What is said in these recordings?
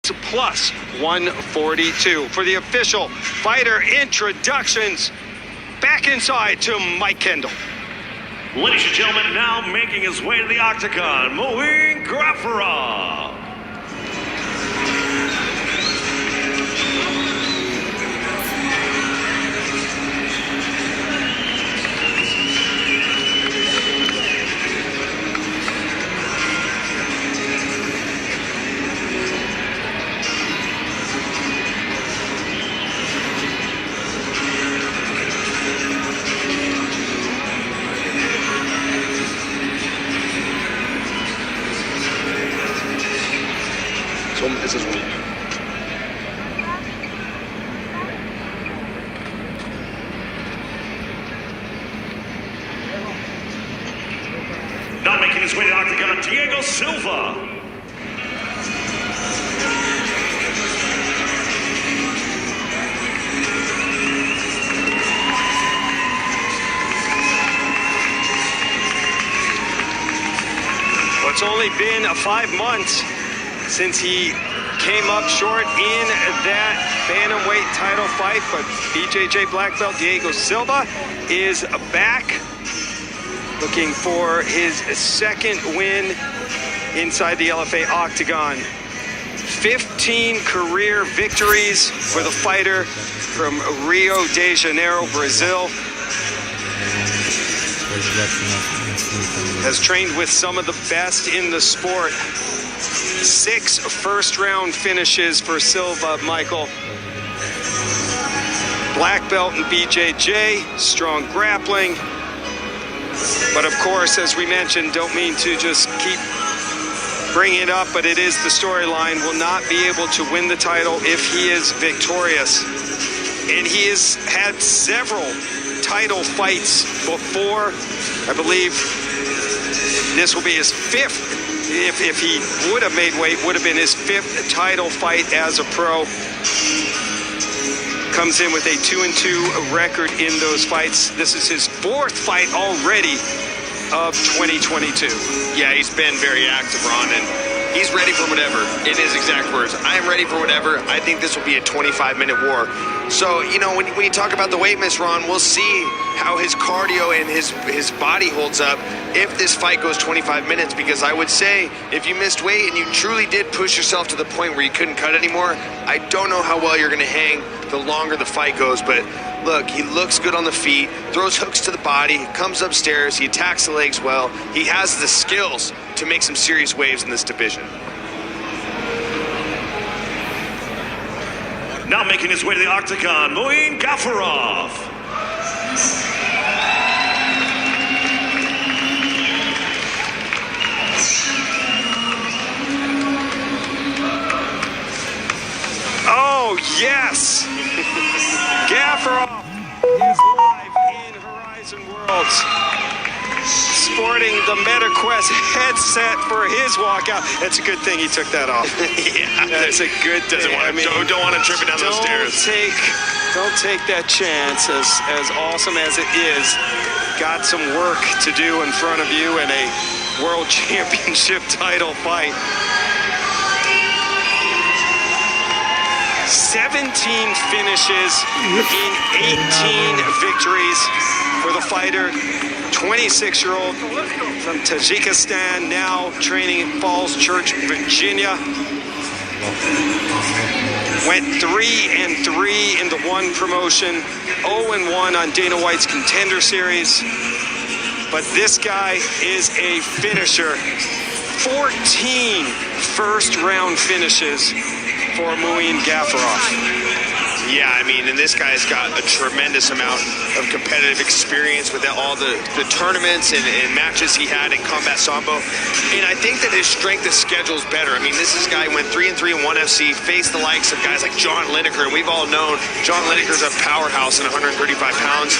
plus 142 for the official fighter introductions. Back inside to Mike Kendall. Ladies and gentlemen, now making his way to the octagon, Muin Gafurov. This is now making his way to the octagon, Diego Silva. Well, it's only been 5 months since he came up short in that bantamweight title fight, but BJJ black belt Diego Silva is back, looking for his second win inside the LFA octagon. 15 career victories for the fighter from Rio de Janeiro, Brazil. Has trained with some of the best in the sport. 6 first-round finishes for Silva, Michael. Black belt in BJJ, strong grappling. But of course, as we mentioned, don't mean to just keep bringing it up, but it is the storyline. Will not be able to win the title if he is victorious. And he has had several title fights before. I believe this will be his 5th. If he would have made weight, would have been his 5th title fight as a pro. Comes in with a 2-2 record in those fights. This is his 4th fight already of 2022. Yeah, he's been very active, Ron, and he's ready for whatever. In his exact words, I am ready for whatever. I think this will be a 25-minute war. So, you know, when you talk about the weight miss, Ron, we'll see how his cardio and his body holds up if this fight goes 25 minutes, because I would say if you missed weight and you truly did push yourself to the point where you couldn't cut anymore, I don't know how well you're going to hang the longer the fight goes. But look, he looks good on the feet, throws hooks to the body, comes upstairs, he attacks the legs well. He has the skills to make some serious waves in this division. Now making his way to the octagon, Muin Gafurov. Oh, yes! Gafurov is live in Horizon Worlds, sporting the MetaQuest headset for his walkout. That's a good thing he took that off. Yeah, that's a good thing. Don't want to trip it down those stairs. Don't take that chance. As awesome as it is, got some work to do in front of you in a World Championship title fight. 17 finishes in 18 victories for the fighter. 26-year-old from Tajikistan, now training in Falls Church, Virginia. Went 3-3 in the one promotion, 0-1 on Dana White's Contender Series. But this guy is a finisher. 14 first-round finishes for Muin Gafurov. Yeah, I mean, and this guy's got a tremendous amount of competitive experience with all the tournaments and matches he had in Combat Sambo. And I think that his strength of schedule is better. I mean, this is a guy who went 3-3 in ONE FC, faced the likes of guys like John Lineker, and we've all known John Lineker's a powerhouse in 135 pounds.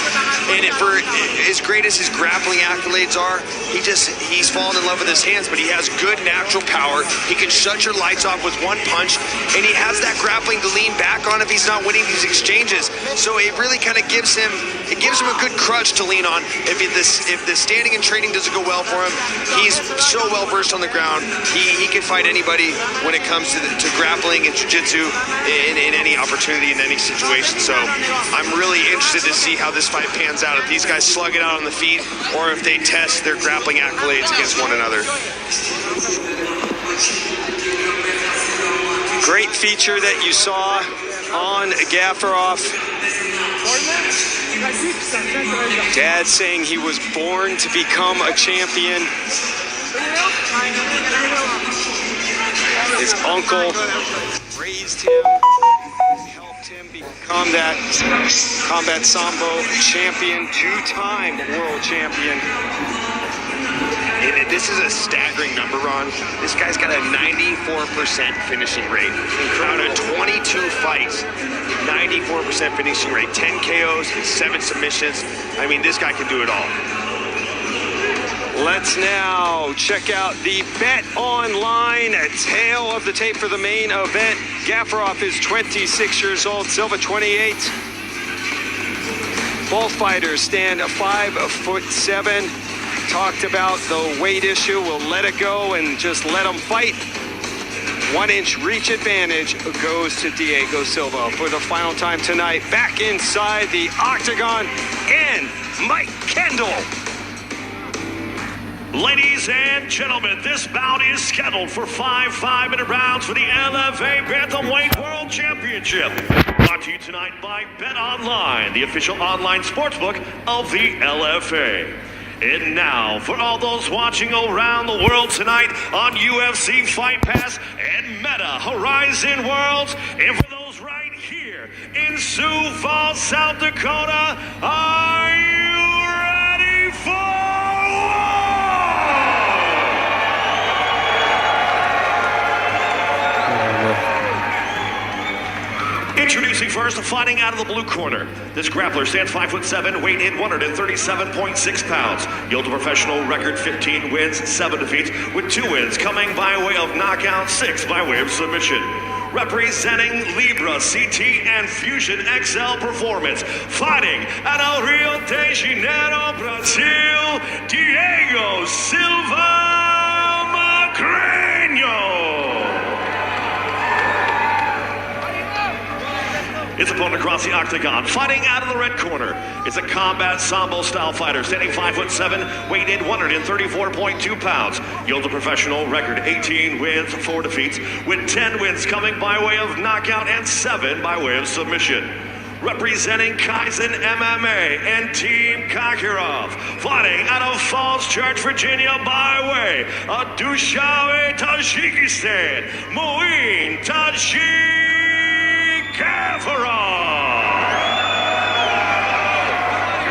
And for as great as his grappling accolades are, he's fallen in love with his hands, but he has good natural power. He can shut your lights off with one punch, and he has that grappling to lean back on if he's not winning these exchanges. So it really kind of gives him a good crutch to lean on. If the standing and trading doesn't go well for him, he's so well versed on the ground. He can fight anybody when it comes to grappling and jiu-jitsu in any opportunity, in any situation. So I'm really interested to see how this fight pans out. If these guys slug it out on the feet, or if they test their grappling accolades against one another. Great feature that you saw on Gafurov. Dad saying he was born to become a champion. His uncle raised him, helped him become that combat sambo champion, two-time world champion. And this is a staggering number, Ron. This guy's got a 94% finishing rate. Out of 22 fights, 94% finishing rate. 10 KOs, 7 submissions. I mean, this guy can do it all. Let's now check out the Bet Online tail of the tape for the main event. Gafurov is 26 years old, Silva 28. Both fighters stand 5'7". Talked about the weight issue. We'll let it go and just let them fight. 1-inch reach advantage goes to Diego Silva for the final time tonight. Back inside the octagon, and Mike Kendall. Ladies and gentlemen, this bout is scheduled for 5 5-minute rounds for the LFA Bantamweight World Championship. Brought to you tonight by Bet Online, the official online sportsbook of the LFA. And now, for all those watching around the world tonight on UFC Fight Pass and Meta Horizon Worlds, and for those right here in Sioux Falls, South Dakota, are you ready for war? Introducing first, fighting out of the blue corner. This grappler stands 5'7", weighed in 137.6 pounds. Yield a professional record 15 wins, 7 defeats, with 2 wins coming by way of knockout, 6 by way of submission. Representing Libra, CT, and Fusion XL Performance, fighting out of Rio de Janeiro, Brazil, Diego Silva Magreño. His opponent across the octagon, fighting out of the red corner, is a combat sambo-style fighter, standing 5'7", weighed in 134.2 pounds. Yields a professional record, 18 wins, 4 defeats, with 10 wins coming by way of knockout and 7 by way of submission. Representing Kaizen MMA and Team Gafurov, fighting out of Falls Church, Virginia, by way of Dushanbe, Tajikistan, Muin, Gafurov.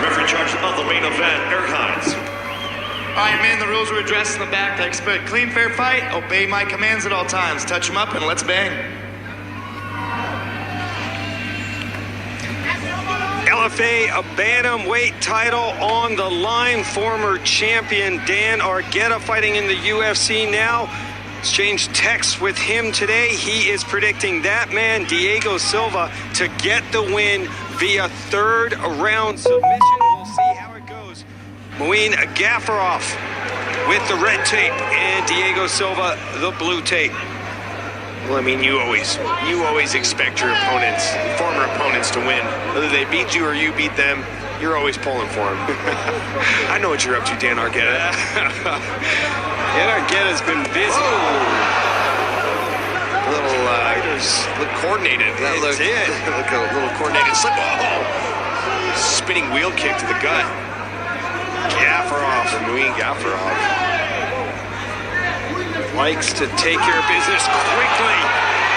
Referee charge of the main event, Eric Hines. All right, man, the rules were addressed in the back. I expect clean, fair fight. Obey my commands at all times. Touch them up and let's bang. LFA, a bantamweight title on the line. Former champion Dan Argueta fighting in the UFC now. Exchanged texts with him today. He is predicting that man, Diego Silva, to get the win via third round submission. We'll see how it goes. Muin Gafurov with the red tape and Diego Silva the blue tape. Well, I mean, you always expect your opponents, former opponents, to win. Whether they beat you or you beat them, you're always pulling for them. I know what you're up to, Dan Argueta. Dan Argueta's been busy. Look coordinated. That look a little coordinated slip. Oh! Spinning wheel kick to the gut. Gafurov, Muin Gafurov. Likes to take care of business quickly.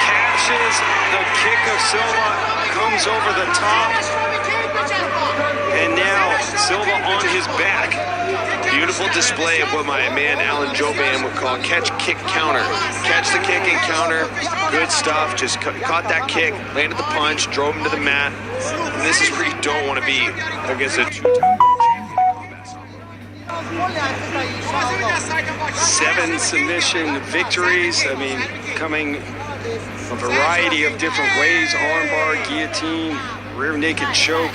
Catches the kick of Silva. Comes over the top. And now Silva on his back. Beautiful display of what my man Alan Joban would call catch, kick, counter. Catch the kick and counter. Good stuff. Just caught that kick, landed the punch, drove him to the mat. And this is where you don't want to be against a two-time world champion in combat sambo. 7 submission victories. I mean, coming a variety of different ways: armbar, guillotine, rear naked choke.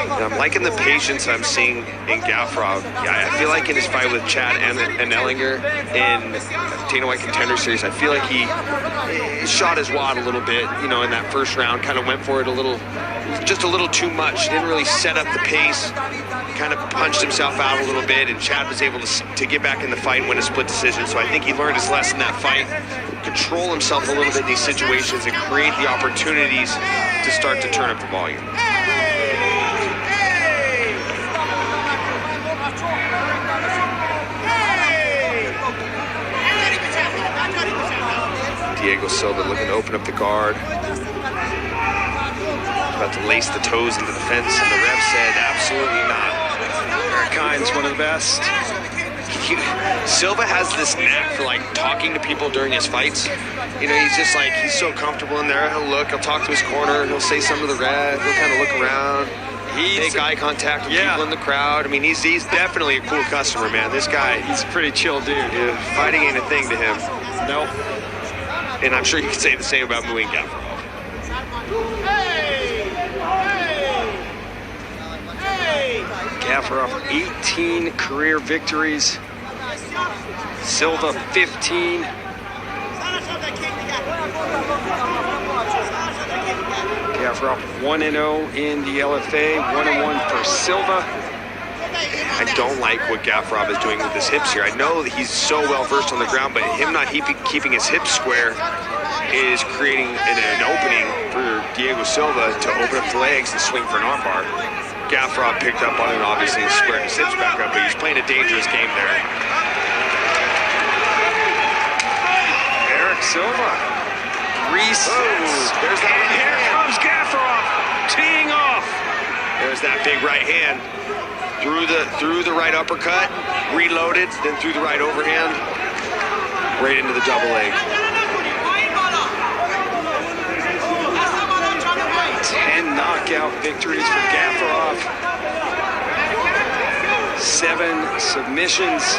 And I'm liking the patience I'm seeing in Gafurov. Yeah, I feel like in his fight with Chad and Ellinger in Dana White Contender Series, I feel like he shot his wad a little bit, you know, in that first round, kind of went for it just a little too much. Didn't really set up the pace, kind of punched himself out a little bit, and Chad was able to get back in the fight and win a split decision. So I think he learned his lesson that fight, control himself a little bit in these situations and create the opportunities to start to turn up the volume. Diego Silva looking to open up the guard. About to lace the toes into the fence, and the ref said absolutely not. Kind's one of the best. Silva has this knack for like talking to people during his fights. You know, he's just like, he's so comfortable in there. He'll talk to his corner, he'll say something to the ref, he'll kind of look around. Make eye contact with people in the crowd. I mean, he's definitely a cool customer, man. This guy, He's a pretty chill dude. yeah, fighting ain't a thing to him. Nope. And I'm sure you could say the same about Muin Gafurov. Gafurov, 18 career victories. Silva, 15. Gafurov 1-0 in the LFA, 1-1 for Silva. I don't like what Gafurov is doing with his hips here. I know that he's so well versed on the ground, but him not keeping his hips square is creating an opening for Diego Silva to open up the legs and swing for an armbar. Gafurov picked up on it, obviously, and squared his hips back up, but he's playing a dangerous game there. Silva resets. There's that and here comes Gafurov teeing off. There's that big right hand. Through the right uppercut, reloaded, then through the right overhand, right into the double leg. 10 knockout victories for Gafurov. 7 submissions.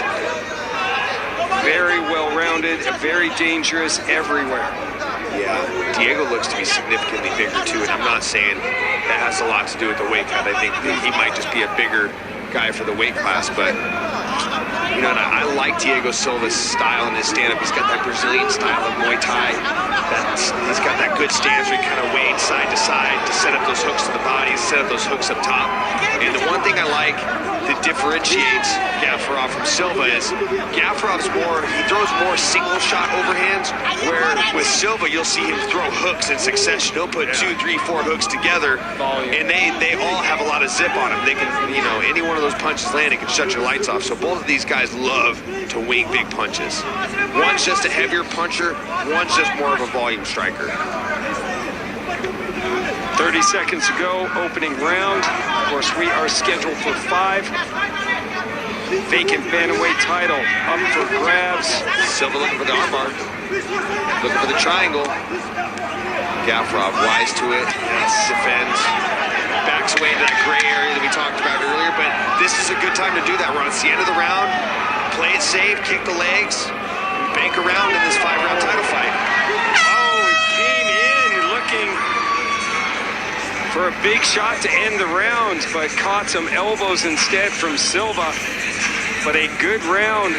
Very well-rounded, very dangerous everywhere. Yeah, Diego looks to be significantly bigger too, and I'm not saying that has a lot to do with the weight cut. I think that he might just be a bigger guy for the weight class, but you know, I like Diego Silva's style in his stand-up. He's got that Brazilian style of Muay Thai. He's got that good stance where he kind of wades side to side to set up those hooks to the body, set up those hooks up top. And the one thing I like that differentiates Gafurov from Silva is Gafurov's he throws more single shot overhands, where with Silva you'll see him throw hooks in succession. He'll put 2, 3, 4 hooks together, and they all have a lot of zip on them. They can, you know, any one of those punches landing can shut your lights off. So both of these guys love to wing big punches. One's just a heavier puncher, one's just more of a volume striker. 30 seconds to go, opening round. Of course, we are scheduled for 5. Vacant bantamweight title up for grabs. Silva looking for the armbar, looking for the triangle. Gafurov wise to it, defends, backs away into that gray area that we talked about earlier, but this is a good time to do that. We're on the end of the round. Play it safe, kick the legs, bank around in this 5-round title fight. Oh, he came in looking for a big shot to end the round, but caught some elbows instead from Silva. But a good round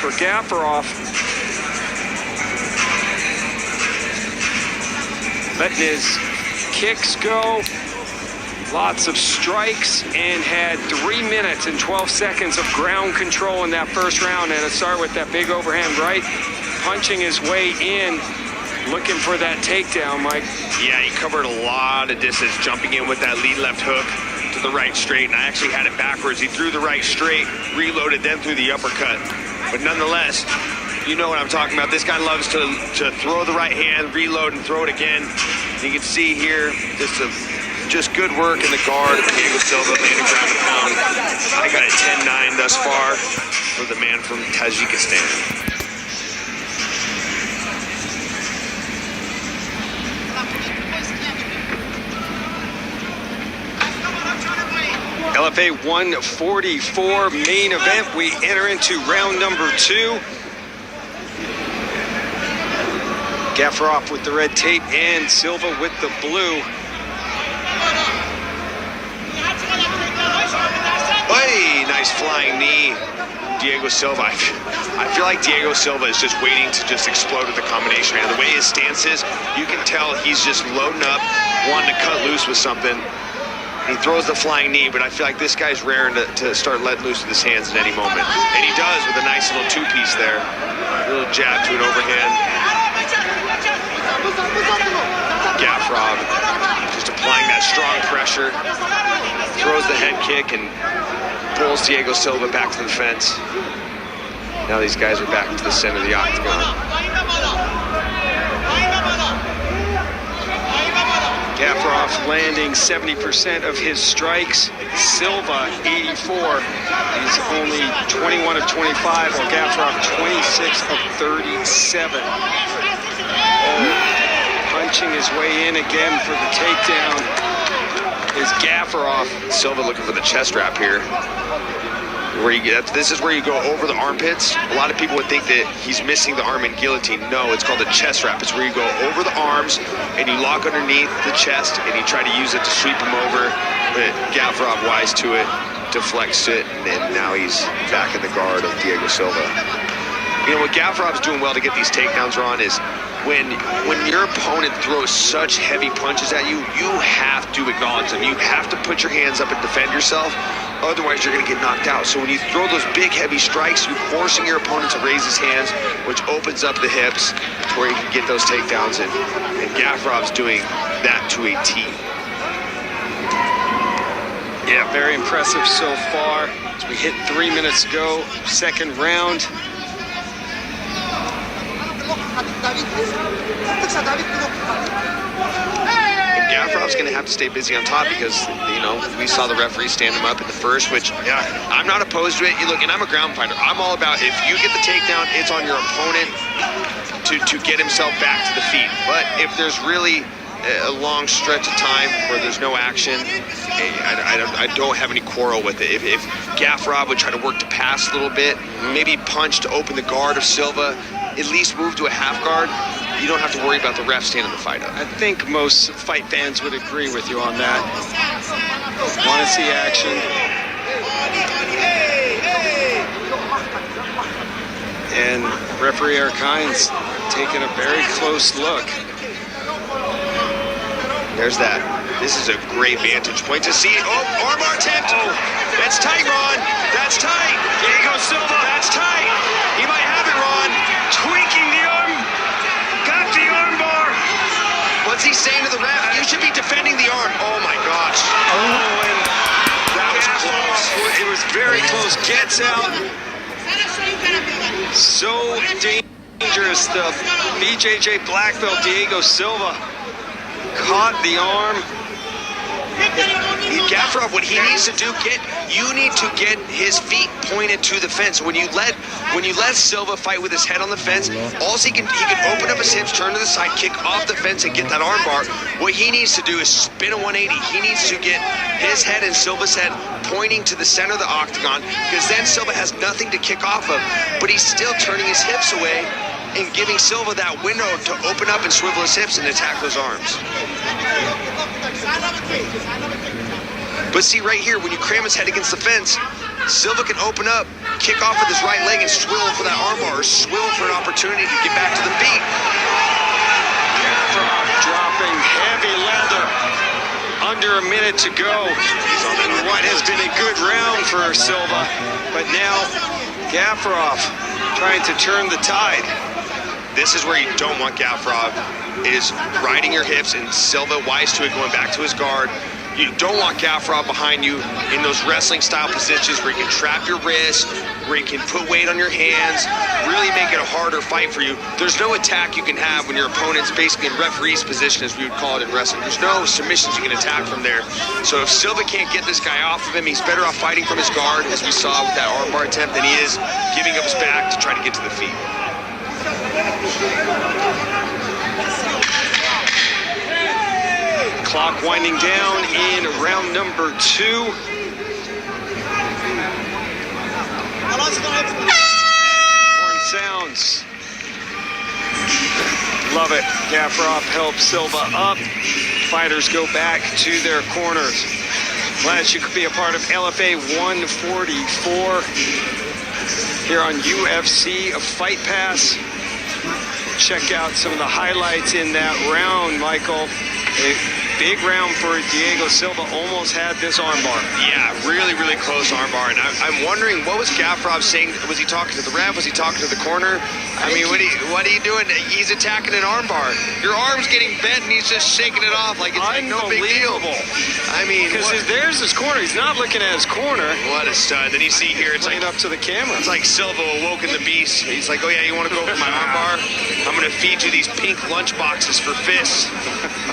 for Gafurov. Letting his kicks go. Lots of strikes, and had 3 minutes and 12 seconds of ground control in that first round. And it started with that big overhand right, punching his way in, looking for that takedown, Mike. Yeah, he covered a lot of distance, jumping in with that lead left hook to the right straight, and I actually had it backwards. He threw the right straight, reloaded, then threw the uppercut. But nonetheless, you know what I'm talking about. This guy loves to throw the right hand, reload, and throw it again. You can see here, just good work in the guard of Diego Silva, landing ground and pound. I got it 10-9 thus far for the man from Tajikistan. LFA 144 main event. We enter into round number 2. Gafurov with the red tape and Silva with the blue. Hey, nice flying knee. Diego Silva. I feel like Diego Silva is just waiting to just explode with the combination. And the way his stance is, you can tell he's just loading up, wanting to cut loose with something. He throws the flying knee, but I feel like this guy's raring to start letting loose with his hands at any moment. And he does with a nice little two-piece there. A little jab to an overhand. Gafurov just applying that strong pressure. Throws the head kick and pulls Diego Silva back to the fence. Now these guys are back to the center of the octagon. Gafurov landing 70% of his strikes. Silva 84. He's only 21 of 25, while Gafurov 26 of 37. Punching his way in again for the takedown is Gafurov. Silva looking for the chest wrap here. This is where you go over the armpits. A lot of people would think that he's missing the arm in guillotine. No, it's called a chest wrap. It's where you go over the arms and you lock underneath the chest and you try to use it to sweep him over. But Gafurov wise to it, deflects it, and now he's back in the guard of Diego Silva. You know, what Gafurov's doing well to get these takedowns, Ron, is when your opponent throws such heavy punches at you, you have to acknowledge them. You have to put your hands up and defend yourself. Otherwise, you're going to get knocked out. So when you throw those big, heavy strikes, you're forcing your opponent to raise his hands, which opens up the hips to where you can get those takedowns. And Gafurov's doing that to a T. Yeah, very impressive so far. As we hit 3 minutes to go, second round. And Gafurov's going to have to stay busy on top because, you know, we saw the referee stand him up in the first, which, yeah, I'm not opposed to it. You look, and I'm a ground fighter. I'm all about if you get the takedown, it's on your opponent to get himself back to the feet. But if there's really a long stretch of time where there's no action, I don't have any quarrel with it. If Gafurov would try to work to pass a little bit, maybe punch to open the guard of Silva, at least move to a half guard, you don't have to worry about the ref standing the fight up. I think most fight fans would agree with you on that. Want to see action. And referee Erkine's taking a very close look. There's that. This is a great vantage point to see. Oh, armbar attempt. Oh, that's tight, Ron. That's tight. Diego Silva. That's tight. He might have it, Ron. Tweaking the arm. Got the arm bar. What's he saying to the ref? You should be defending the arm. Oh, my gosh. Oh, and That was close. it was very close. Gets out. So dangerous. The BJJ black belt Diego Silva caught the arm. Gafurov, what he needs to do, you need to get his feet pointed to the fence. When you let Silva fight with his head on the fence, he can open up his hips, turn to the side, kick off the fence, and get that arm bar. What he needs to do is spin a 180. He needs to get his head and Silva's head pointing to the center of the octagon, because then Silva has nothing to kick off of, but he's still turning his hips away and giving Silva that window to open up and swivel his hips and attack those arms. But see right here, when you cram his head against the fence, Silva can open up, kick off with his right leg and swivel for that armbar, or swivel for an opportunity to get back to the feet. Dropping heavy leather. Under a minute to go. What has been a good round for Silva, but now Gafurov trying to turn the tide. This is where you don't want Gafurov, is riding your hips, and Silva, wise to it, going back to his guard. You don't want Gafurov behind you in those wrestling-style positions where you can trap your wrists, where you can put weight on your hands, really make it a harder fight for you. There's no attack you can have when your opponent's basically in referee's position, as we would call it in wrestling. There's no submissions you can attack from there. So if Silva can't get this guy off of him, he's better off fighting from his guard, as we saw with that armbar attempt, than he is giving up his back to try to get to the feet. Clock winding down in round number 2. Horn sounds. Love it. Gafurov helps Silva up. Fighters go back to their corners. Glad you could be a part of LFA 144 here on UFC Fight Pass. Check out some of the highlights in that round, Michael. A big round for Diego. Silva almost had this armbar. Yeah, really, really close armbar. And I'm wondering, what was Gafurov saying? Was he talking to the ref? Was he talking to the corner? I mean, what are you doing? He's attacking an armbar. Your arm's getting bent, and he's just shaking it off like it's like no big deal. I mean, because there's his corner. He's not looking at his corner. What a stud. Then you see here, it's like up to the camera. It's like Silva awoken the beast. He's like, oh yeah, you want to go for my armbar? I'm going to feed you these pink lunch boxes for fists.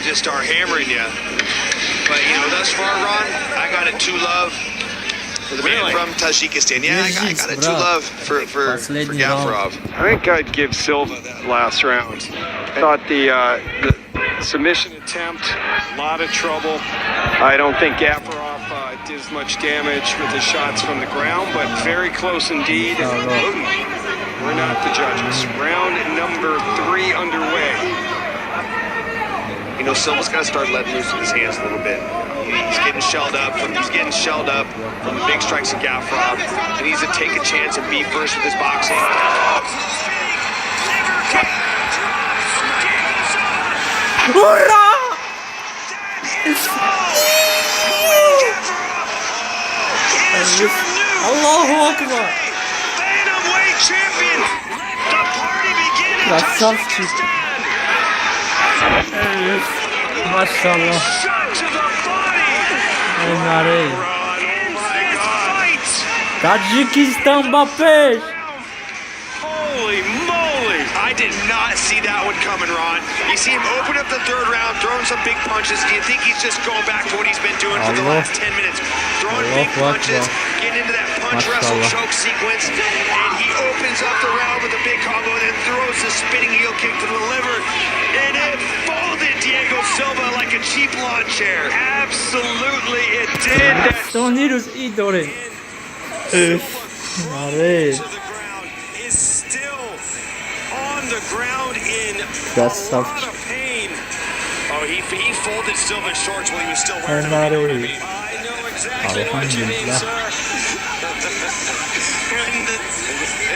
Just start hammering you. But, you know, thus far, Ron, I got a 2-love for the man from Tajikistan. Yeah, I got a 2-love for Gafurov. I think I'd give Silva that last round. I thought the submission attempt, a lot of trouble. I don't think Gafurov did as much damage with his shots from the ground, but very close indeed. We're not the judges. Round number 3 underway. You know, Silva's got to start letting loose with his hands a little bit. He's getting shelled up. He's getting shelled up from the big strikes of Gafurov. He needs to take a chance and be first with his boxing. Allahu Akbar. Bantamweight champion. The party begins. Красавчик. Maşallah. Shot to the body. Onları. Ends this fight. Tajikistan Bapeş. Holy moly. I did not see that one coming, Ron. You see him open up the third round, throwing some big punches. Do you think he's just going back to what he's been doing for the last 10 minutes? Throwing big punches, getting into that punch wrestle choke sequence, and he opens up the round with a big combo and then throws the spinning heel kick to the liver, and it folded Diego Silva like a cheap lawn chair. Absolutely, it did. Stonirus idole. Mare. Is still on the ground in a That's lot of pain. Oh, he folded Silva's shorts while he was still wearing them. I know exactly what you mean, sir.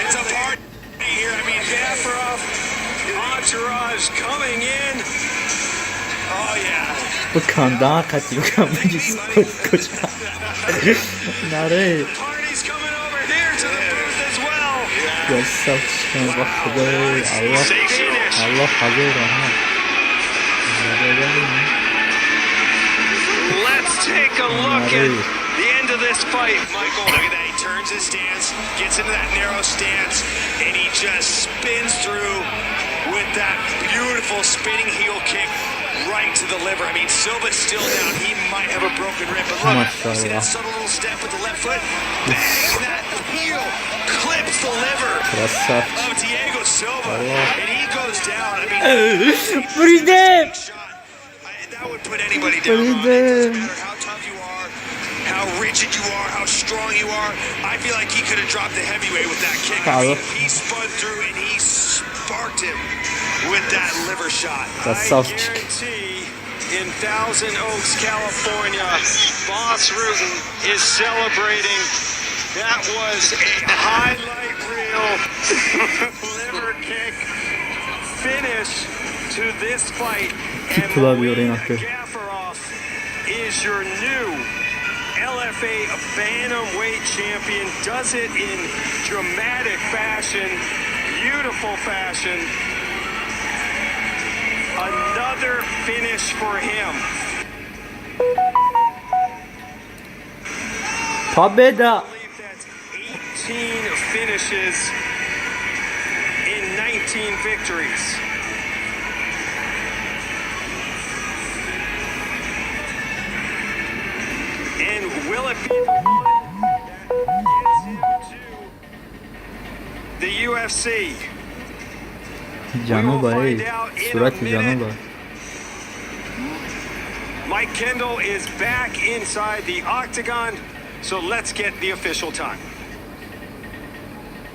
It's a party here. I mean, Gafurov, entourage coming in. Oh yeah. Bu kan daha kaçı bu kan koç. Nare. Party's coming over here to the booth as well. Krasavчик başladı. Allah hazır aha. Let's take a look at the end of this fight, Michael. look at that. He turns his stance, gets into that narrow stance, and he just spins through with that beautiful spinning heel kick right to the liver. I mean, Silva's still down. He might have a broken rib, but look, you see that subtle little step with the left foot? Bang, that heel clips the liver of Diego Silva, and he goes down. I mean, Freedom. that would put anybody down. Ron. It doesn't matter how tough you are, how rigid you are, how strong you are. I feel like he could have dropped the heavyweight with that kick. I mean, he spun through and he sparked him with that liver shot. I guarantee in Thousand Oaks, California, Boss Rutan is celebrating. That was a highlight reel liver kick finish to this fight. And Gafurov is your new LFA Bantamweight champion. Does it in dramatic fashion, beautiful fashion. Another finish for him. Победа. I believe that's 18 finishes in 19 victories. And will it be the one that gets him to the UFC? Canı bay. Suratı canı bay. Mike Kendall is back inside the octagon, so let's get the official time.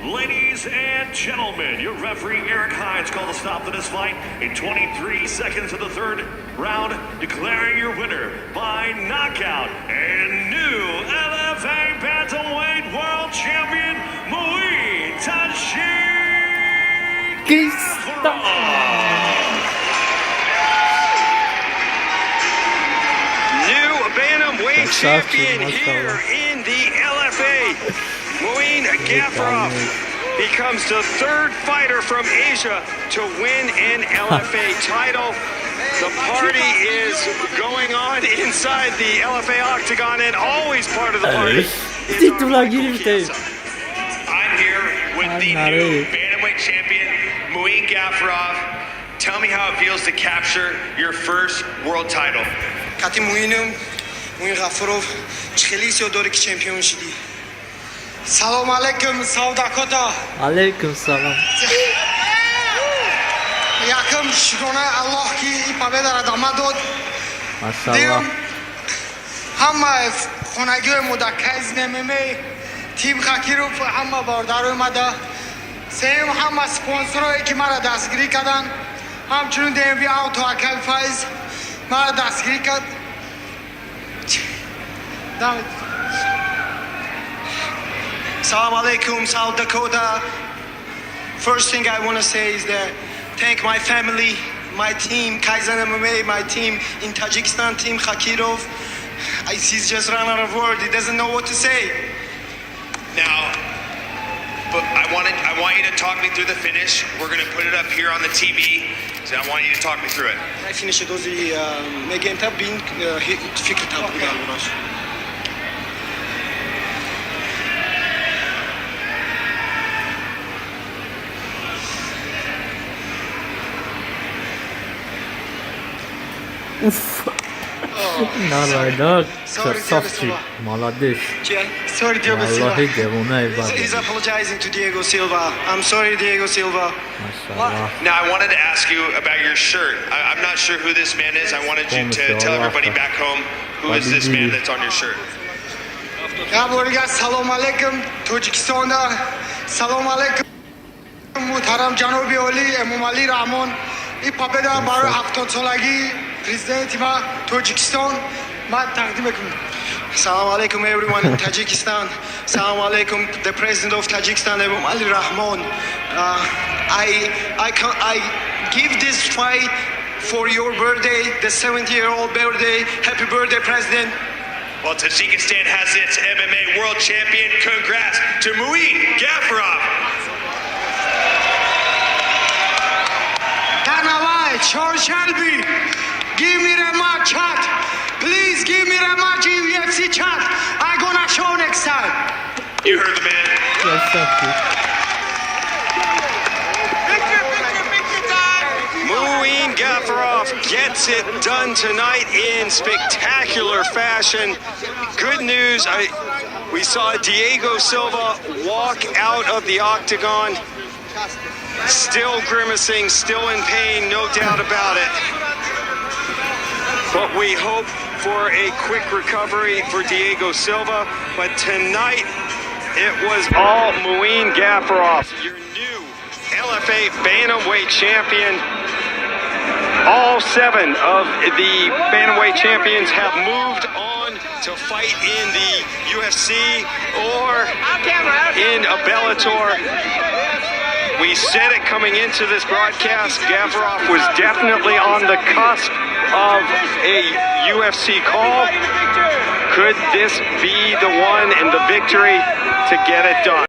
Ladies and gentlemen, your referee Eric Hines called a stop to this fight in 23 seconds of the third round, declaring your winner by knockout and new LFA Bantamweight World Champion Muin Gafurov. New Bantamweight champion here in the LFA. Muin Gafurov becomes the third fighter from Asia to win an LFA title. The party is going on inside the LFA octagon, and always part of the party is our I'm here with the new Bantamweight champion, Muin Gafurov. Tell me how it feels to capture your first world title. Kati Muin Гафуров, خیلی داره که چمپیون شدی. سلام علیکم سوداکوتا. علیکم سلام. یکم شکرانه الله که این پابدا را داماد داد. ماشاءالله. همه خونگی مدکیز نمیمی تیم خاکیروف همه باردار اومده. سیم همه سپانسرایی که مرا دستگیری کردن. همچنین دیوی آوتو اکل فایز مرا دستگیری کرد. Salam alaikum, South Dakota. First thing I want to say is that thank my family, my team, Kaizen MMA, my team in Tajikistan, team Khakirov. He's just run out of words. He doesn't know what to say. Now, but I want you to talk me through the finish. We're going to put it up here on the TV. So I want you to talk me through it. I finished those again tab being fikir tab budash. Uff. Nalayda krasavчик, молодец. Sorry, Diego Silva. Vallahi devona eyvallah. He's apologizing to Diego Silva. I'm sorry, Diego Silva. Maşallah. Now, I wanted to ask you about your shirt. I'm not sure who this man is. I wanted you to tell everybody back home who is this man that's on your shirt. Salam alaikum, Tajikistan. Salam alaikum, Muhtaram Janobi Ali, Imam Ali Rahman. این پابدا برای 70 سالگی پرزیدنت ما تاجیکستان ما تقدیم میکنم. Salam alaikum everyone in Tajikistan. Salam alaikum the president of Tajikistan, Imam Ali Rahman. I give this fight for your birthday, the 70-year-old birthday. Happy birthday, President. Well, Tajikistan has its MMA world champion. Congrats to Muin Gafurov. Charles Shelby, give me the match chat. Please give me the match in UFC chat. I'm gonna show next time. You heard the man. Muin Gafurov gets it done tonight in spectacular fashion. Good news, we saw Diego Silva walk out of the octagon. Still grimacing, still in pain, no doubt about it. But we hope for a quick recovery for Diego Silva. But tonight, it was all Muin Gafurov, your new LFA Bantamweight champion. All 7 of the Bantamweight champions have moved on to fight in the UFC or in a Bellator. We said it coming into this broadcast, Gafurov was definitely on the cusp of a UFC call. Could this be the one and the victory to get it done?